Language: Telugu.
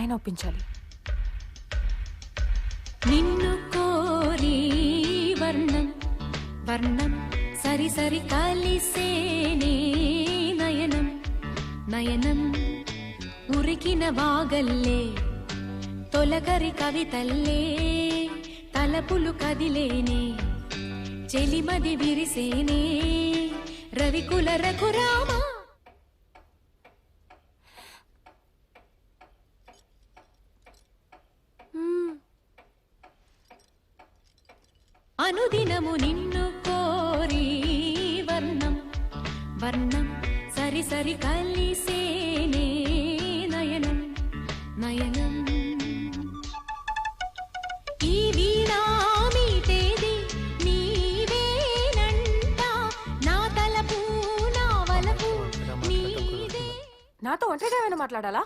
ఎలాగైనా ఒప్పించాలి. నిన్ను కోరి వర్ణం వర్ణం సరి సరి కలిసేనే నయనం నయనం ఉరికిన వాగల్లే తొలకరి కవితల్లే తలపులు కదిలేనే చెలిమది విరిసేనే రవికుల రఘురామ. అనుదినము నిన్ను కోరి వర్ణం వర్ణం సరి సరి కలిసేనే నయనం నయనం. ఈ వీణా మీటేది నీవేనంట నా తలపు నా వలపు నీదే. నాతో ఒంటరిగా ఏమైనా మాట్లాడాలా?